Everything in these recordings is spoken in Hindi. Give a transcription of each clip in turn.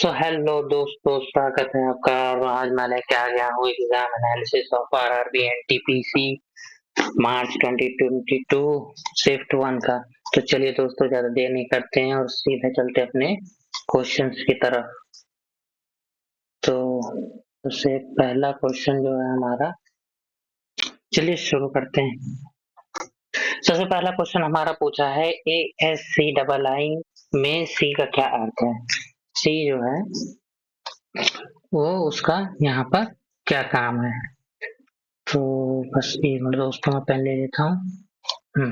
सो हेलो दोस्तों, स्वागत है आपका। और आज मैं लेके आ गया हूँ exam analysis of RRB NTPC March 2022 shift one का। तो चलिए दोस्तों, ज्यादा देर नहीं करते हैं और सीधे चलते हैं अपने क्वेश्चंस की तरफ। तो उससे पहला क्वेश्चन जो है हमारा, चलिए शुरू करते हैं। सबसे पहला क्वेश्चन हमारा पूछा है ए एस सी डबल आई में सी का क्या अर्थ है। सी जो है वो उसका यहाँ पर क्या काम है। तो बस एक मिनट दोस्तों, मैं पेन ले लेता हूँ। हम्म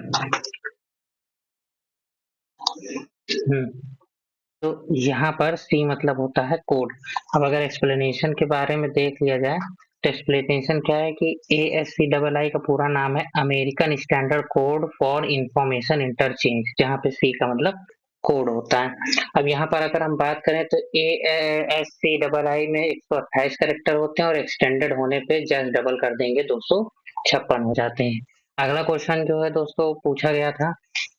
हम्म तो यहाँ पर सी मतलब होता है कोड। अब अगर एक्सप्लेनेशन के बारे में देख लिया जाए तो एक्सप्लेनेशन क्या है कि ASCII का पूरा नाम है American standard code for information interchange, जहाँ पे सी का मतलब कोड होता है। अब यहाँ पर अगर हम बात करें तो ASCII में 128 कैरेक्टर होते हैं और एक्सटेंडेड होने पे जस्ट डबल कर देंगे 256 हो जाते हैं। अगला क्वेश्चन जो है दोस्तों पूछा गया था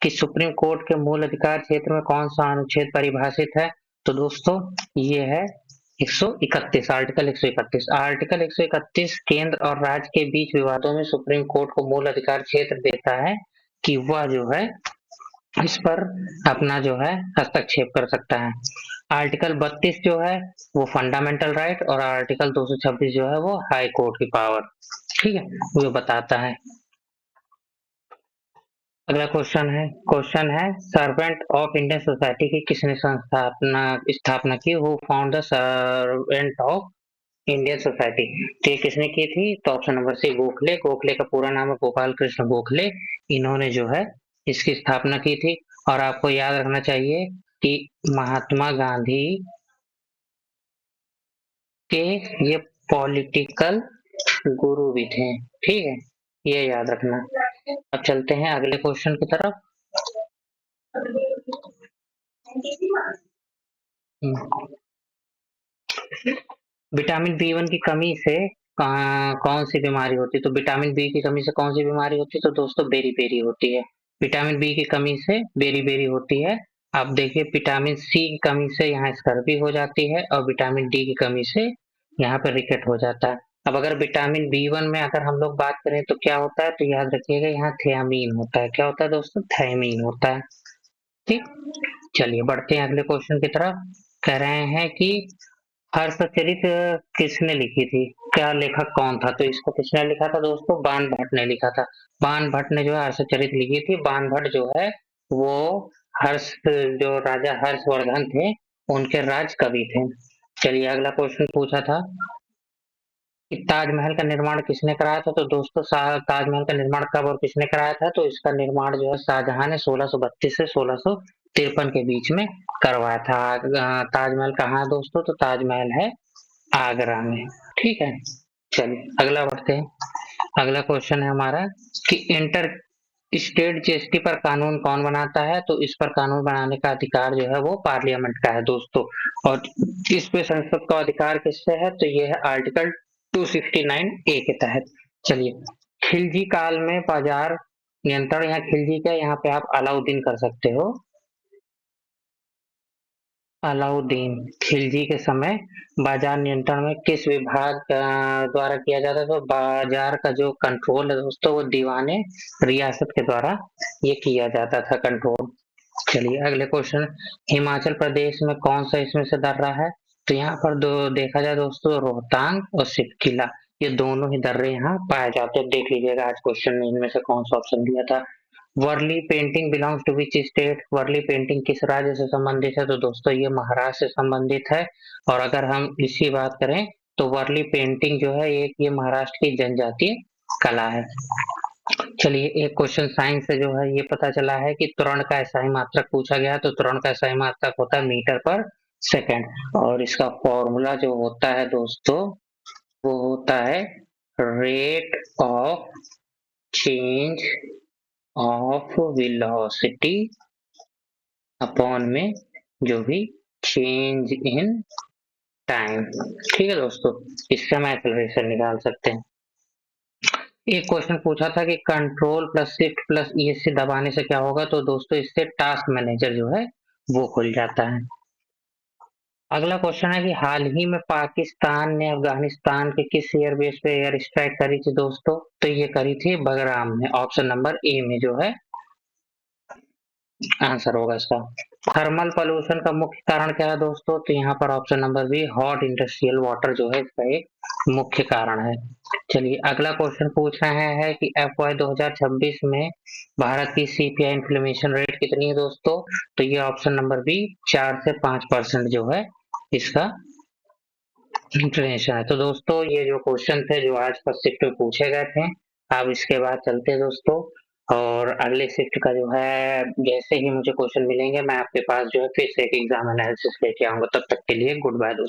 कि सुप्रीम कोर्ट के मूल अधिकार क्षेत्र में कौन सा अनुच्छेद परिभाषित है। तो दोस्तों ये है 131, आर्टिकल 131 केंद्र और राज्य के बीच विवादों में सुप्रीम कोर्ट को मूल अधिकार क्षेत्र देता है कि वह जो है इस पर अपना जो है हस्तक्षेप कर सकता है। आर्टिकल 32 जो है वो फंडामेंटल राइट और आर्टिकल 226 जो है वो हाई कोर्ट की पावर, ठीक है, वो बताता है। अगला क्वेश्चन है सर्वेंट ऑफ इंडियन सोसाइटी की किसने स्थापना की। Who found the servant of Indian society. तो ये किसने की थी? तो option number C Gokhale. Gokhale का पूरा नाम है गोपाल कृष्ण गोखले। इन्होंने जो है इसकी स्थापना की थी। और आपको याद रखना चाहिए कि महात्मा गांधी के ये पॉलिटिकल गुरु भी थे, ठीक है, ये याद रखना। अब चलते हैं अगले क्वेश्चन की तरफ। हम्म, विटामिन बी 1 की कमी से कौन सी बीमारी होती है। तो विटामिन बी की कमी से कौन सी बीमारी होती है? तो दोस्तों बेरी बेरी होती है। विटामिन बी की कमी से बेरी बेरी होती है। अब देखिए विटामिन सी की कमी से यहाँ स्कर्वी हो जाती है और विटामिन डी की कमी से यहाँ पर रिकेट हो जाता है। अब अगर विटामिन बी 1 में अगर हम लोग बात करें तो क्या होता है, तो याद रखिएगा यहाँ थियामीन होता है। क्या होता है दोस्तों? थायमीन होता है। ठीक, चलिए बढ़ते हैं अगले क्वेश्चन की तरफ। कह रहे हैं कि हर्षचरित किसने लिखी थी? क्या लेखक कौन था? तो इसको किसने लिखा था दोस्तों? बाण भट्ट ने लिखा था। बाण भट्ट ने जो है हर्षचरित लिखी थी। बाण भट्ट जो है वो हर्ष, जो राजा हर्षवर्धन थे उनके राज कवि थे। चलिए अगला क्वेश्चन पूछा था कि ताजमहल का निर्माण किसने कराया था। तो दोस्तों ताजमहल का निर्माण कब और किसने कराया था? तो इसका निर्माण जो है शाहजहां ने 1632 से 1653 के बीच में करवाया था। ताजमहल कहाँ है दोस्तों? तो ताजमहल है आगरा में, ठीक है। चलिए अगला बढ़ते हैं। अगला क्वेश्चन है हमारा कि इंटर स्टेट जीएसटी पर कानून कौन बनाता है। तो इस पर कानून बनाने का अधिकार जो है वो पार्लियामेंट का है दोस्तों। और इस पे संसद का अधिकार किससे है? तो ये है आर्टिकल 269A के तहत। चलिए खिलजी काल में बाजार नियंत्रण, यहाँ खिलजी क्या, यहाँ पे आप अलाउद्दीन कर सकते हो। अलाउद्दीन खिलजी के समय बाजार नियंत्रण में किस विभाग द्वारा किया जाता है? तो बाजार का जो कंट्रोल है दोस्तों वो दीवाने रियासत के द्वारा ये किया जाता था कंट्रोल। चलिए अगले क्वेश्चन, हिमाचल प्रदेश में कौन सा इसमें से दर्रा है। तो यहाँ पर दो देखा जाए दोस्तों, रोहतांग और सिपकिला, ये दोनों ही दर्रे यहाँ पाए जाते हैं। देख लीजिएगा आज क्वेश्चन में इनमें से कौन सा ऑप्शन दिया था। Warli painting belongs to which state. Warli painting किस राज्य से संबंधित है? तो दोस्तों ये महाराष्ट्र से संबंधित है। और अगर हम इसी बात करें तो वर्ली पेंटिंग जो है एक ये महाराष्ट्र की जनजातीय कला है। चलिए एक क्वेश्चन साइंस से जो है ये पता चला है कि त्वरण का SI मात्रक पूछा गया। तो त्वरण का SI मात्रक होता है मीटर पर सेकंड। और इसका फॉर्मूला जो होता है दोस्तों वो होता है rate of change of velocity upon में जो भी चेंज इन टाइम, ठीक है दोस्तों। इससे हम एक्सेलरेशन निकाल सकते हैं। एक क्वेश्चन पूछा था कि control plus shift plus ESC दबाने से क्या होगा। तो दोस्तों इससे टास्क मैनेजर जो है वो खुल जाता है। अगला क्वेश्चन है कि हाल ही में पाकिस्तान ने अफगानिस्तान के किस एयरबेस पे एयर स्ट्राइक करी थी दोस्तों? तो ये करी थी बगराम में, ऑप्शन नंबर ए में जो है आंसर होगा इसका। थर्मल पॉल्यूशन का मुख्य कारण क्या है दोस्तों? तो यहाँ पर option number be hot industrial water जो है इसका एक मुख्य कारण है। चलिए अगला क्वेश्चन पूछ रहे हैं कि FY 2026 में भारत की CPI इन्फ्लेमेशन रेट कितनी है दोस्तों? तो ये ऑप्शन नंबर बी 4 से 5% जो है इसका इन्फ्लेशन है। तो दोस्तों ये जो क्वेश्चन थे जो आज फर्स्ट शिफ्ट में पूछे गए थे, अब इसके बाद चलते हैं दोस्तों, और अगले शिफ्ट का जो है जैसे ही मुझे क्वेश्चन मिलेंगे मैं आपके पास जो है फिर से एक एग्जाम एनालिसिस लेके आऊंगा। तब तक के लिए गुड बाय दोस्तों।